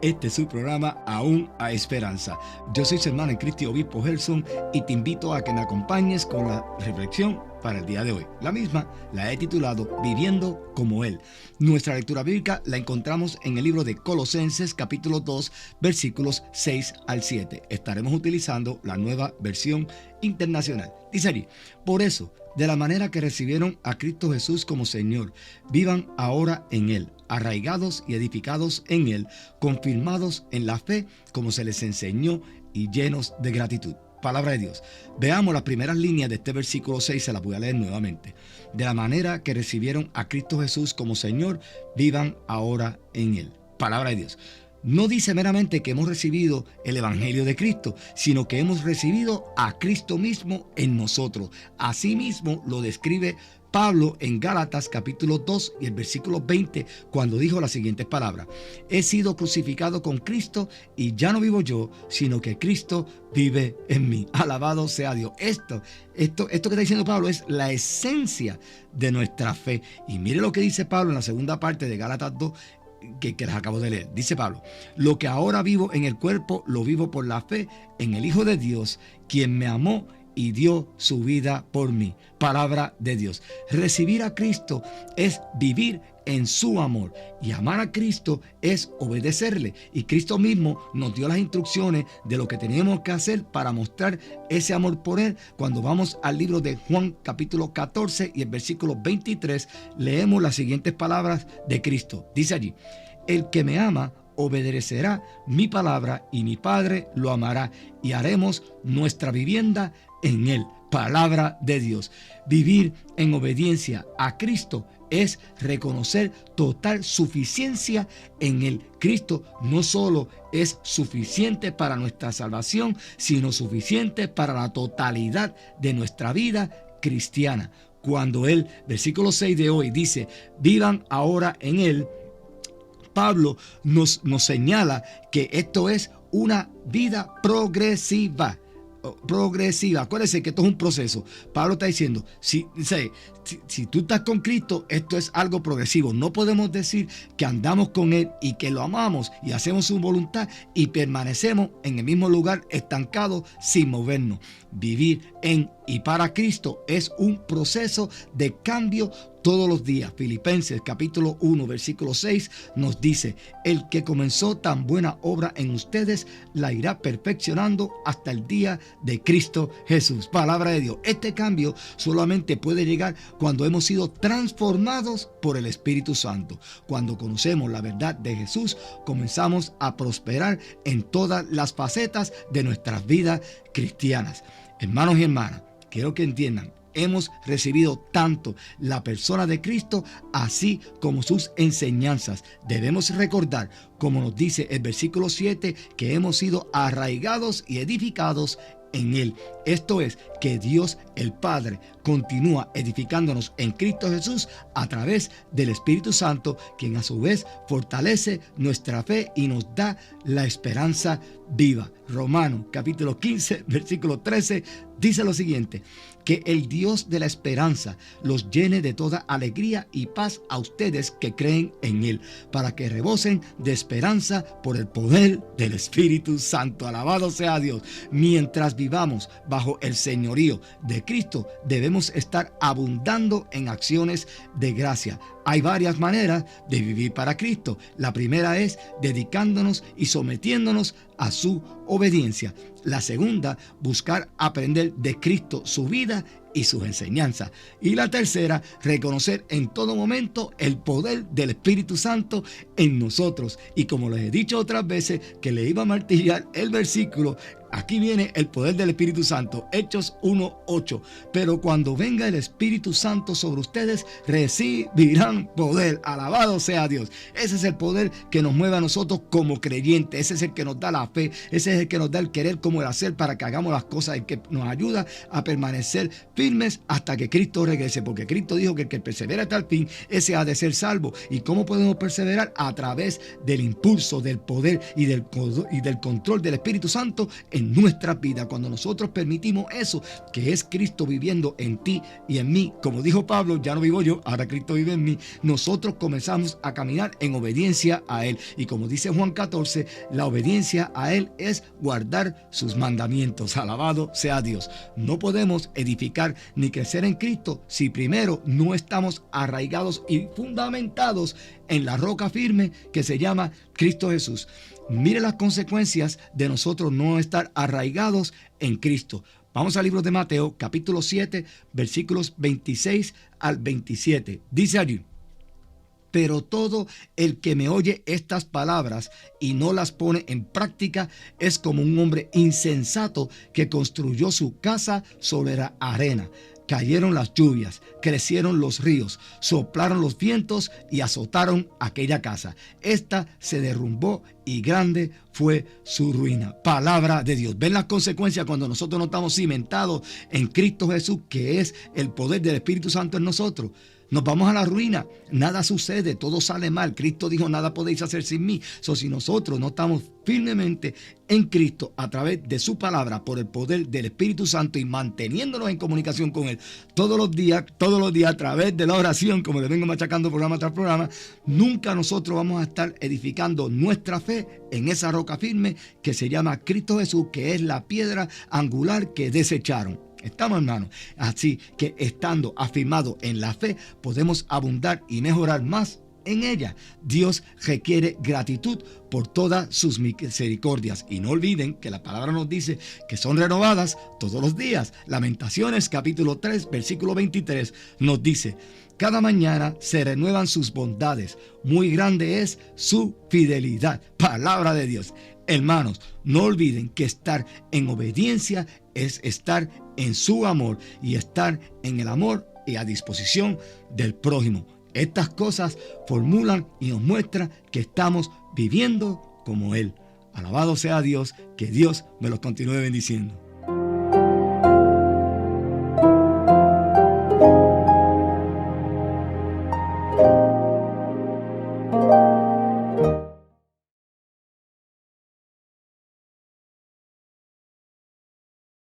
Este es su programa Aún hay Esperanza. Yo soy su hermano en Cristo, Obispo Gerson, y te invito a que me acompañes con la reflexión para el día de hoy. La misma la he titulado Viviendo como Él. Nuestra lectura bíblica la encontramos en el libro de Colosenses capítulo 2 versículos 6 al 7. Estaremos utilizando la nueva versión internacional. Dice allí: por eso, de la manera que recibieron a Cristo Jesús como Señor, vivan ahora en Él, arraigados y edificados en Él, confirmados en la fe como se les enseñó y llenos de gratitud. Palabra de Dios. Veamos las primeras líneas de este versículo 6, se las voy a leer nuevamente. De la manera que recibieron a Cristo Jesús como Señor, vivan ahora en Él. Palabra de Dios. No dice meramente que hemos recibido el Evangelio de Cristo, sino que hemos recibido a Cristo mismo en nosotros. Asimismo lo describe Pablo en Gálatas capítulo 2 y el versículo 20, cuando dijo las siguientes palabras: he sido crucificado con Cristo y ya no vivo yo, sino que Cristo vive en mí. Alabado sea Dios. Esto que está diciendo Pablo es la esencia de nuestra fe. Y mire lo que dice Pablo en la segunda parte de Gálatas 2, que les acabo de leer. Dice Pablo: lo que ahora vivo en el cuerpo, lo vivo por la fe en el Hijo de Dios, quien me amó y dio su vida por mí. Palabra de Dios. Recibir a Cristo es vivir en su amor, y amar a Cristo es obedecerle, y Cristo mismo nos dio las instrucciones de lo que teníamos que hacer para mostrar ese amor por Él. Cuando vamos al libro de Juan capítulo 14 y el versículo 23, leemos las siguientes palabras de Cristo. Dice allí: el que me ama obedecerá mi palabra, y mi Padre lo amará, y haremos nuestra vivienda en Él. Palabra de Dios. Vivir en obediencia a Cristo es reconocer total suficiencia en Él. Cristo no solo es suficiente para nuestra salvación, sino suficiente para la totalidad de nuestra vida cristiana. Cuando Él, versículo 6 de hoy, dice: vivan ahora en Él, Pablo nos señala que esto es una vida progresiva. Acuérdense que esto es un proceso. Pablo está diciendo, si tú estás con Cristo, esto es algo progresivo. No podemos decir que andamos con Él y que lo amamos y hacemos su voluntad y permanecemos en el mismo lugar estancados sin movernos. Vivir en y para Cristo es un proceso de cambio todos los días. Filipenses capítulo 1 versículo 6 nos dice: el que comenzó tan buena obra en ustedes la irá perfeccionando hasta el día de Cristo Jesús. Palabra de Dios. Este cambio solamente puede llegar cuando hemos sido transformados por el Espíritu Santo. Cuando conocemos la verdad de Jesús, comenzamos a prosperar en todas las facetas de nuestras vidas cristianas. Hermanos y hermanas, quiero que entiendan: hemos recibido tanto la persona de Cristo así como sus enseñanzas. Debemos recordar, como nos dice el versículo 7, que hemos sido arraigados y edificados en Él. Esto es, que Dios el Padre continúa edificándonos en Cristo Jesús a través del Espíritu Santo, quien a su vez fortalece nuestra fe y nos da la esperanza viva. Romanos capítulo 15 versículo 13 dice lo siguiente: que el Dios de la esperanza los llene de toda alegría y paz a ustedes que creen en Él, para que rebosen de esperanza por el poder del Espíritu Santo. Alabado sea Dios. Mientras vivamos bajo el señorío de Cristo, debemos estar abundando en acciones de gracia. Hay varias maneras de vivir para Cristo. La primera es dedicándonos y sometiéndonos a su obediencia. La segunda, buscar aprender de Cristo su vida y sus enseñanzas. Y la tercera, reconocer en todo momento el poder del Espíritu Santo en nosotros. Y como les he dicho otras veces que le iba a martillar el versículo, aquí viene el poder del Espíritu Santo, Hechos 1:8. Pero cuando venga el Espíritu Santo sobre ustedes, recibirán poder. Alabado sea Dios. Ese es el poder que nos mueve a nosotros como creyentes. Ese es el que nos da la fe. Ese es el que nos da el querer como el hacer para que hagamos las cosas. El que nos ayuda a permanecer firmes hasta que Cristo regrese. Porque Cristo dijo que el que persevera hasta el fin, ese ha de ser salvo. ¿Y cómo podemos perseverar? A través del impulso, del poder y del control del Espíritu Santo en en nuestra vida. Cuando nosotros permitimos eso, que es Cristo viviendo en ti y en mí, como dijo Pablo, ya no vivo yo, ahora Cristo vive en mí, nosotros comenzamos a caminar en obediencia a Él. Y como dice Juan 14, la obediencia a Él es guardar sus mandamientos. Alabado sea Dios. No podemos edificar ni crecer en Cristo si primero no estamos arraigados y fundamentados en la roca firme que se llama Cristo Jesús. Mire las consecuencias de nosotros no estar arraigados en Cristo. Vamos al libro de Mateo, capítulo 7, versículos 26 al 27. Dice allí: pero todo el que me oye estas palabras y no las pone en práctica es como un hombre insensato que construyó su casa sobre la arena. Cayeron las lluvias, crecieron los ríos, soplaron los vientos y azotaron aquella casa. Esta se derrumbó y grande fue su ruina. Palabra de Dios. ¿Ven las consecuencias cuando nosotros no estamos cimentados en Cristo Jesús, que es el poder del Espíritu Santo en nosotros? Nos vamos a la ruina, nada sucede, todo sale mal. Cristo dijo: nada podéis hacer sin mí. Si nosotros no estamos firmemente en Cristo a través de su palabra, por el poder del Espíritu Santo y manteniéndonos en comunicación con Él todos los días a través de la oración, como le vengo machacando programa tras programa, nunca nosotros vamos a estar edificando nuestra fe en esa roca firme que se llama Cristo Jesús, que es la piedra angular que desecharon. Estamos, hermanos. Así que estando afirmados en la fe, podemos abundar y mejorar más en ella. Dios requiere gratitud por todas sus misericordias. Y no olviden que la palabra nos dice que son renovadas todos los días. Lamentaciones, capítulo 3, versículo 23, nos dice: cada mañana se renuevan sus bondades. Muy grande es su fidelidad. Palabra de Dios. Hermanos, no olviden que estar en obediencia es estar en su amor y estar en el amor y a disposición del prójimo. Estas cosas formulan y nos muestran que estamos viviendo como Él. Alabado sea Dios, que Dios me los continúe bendiciendo.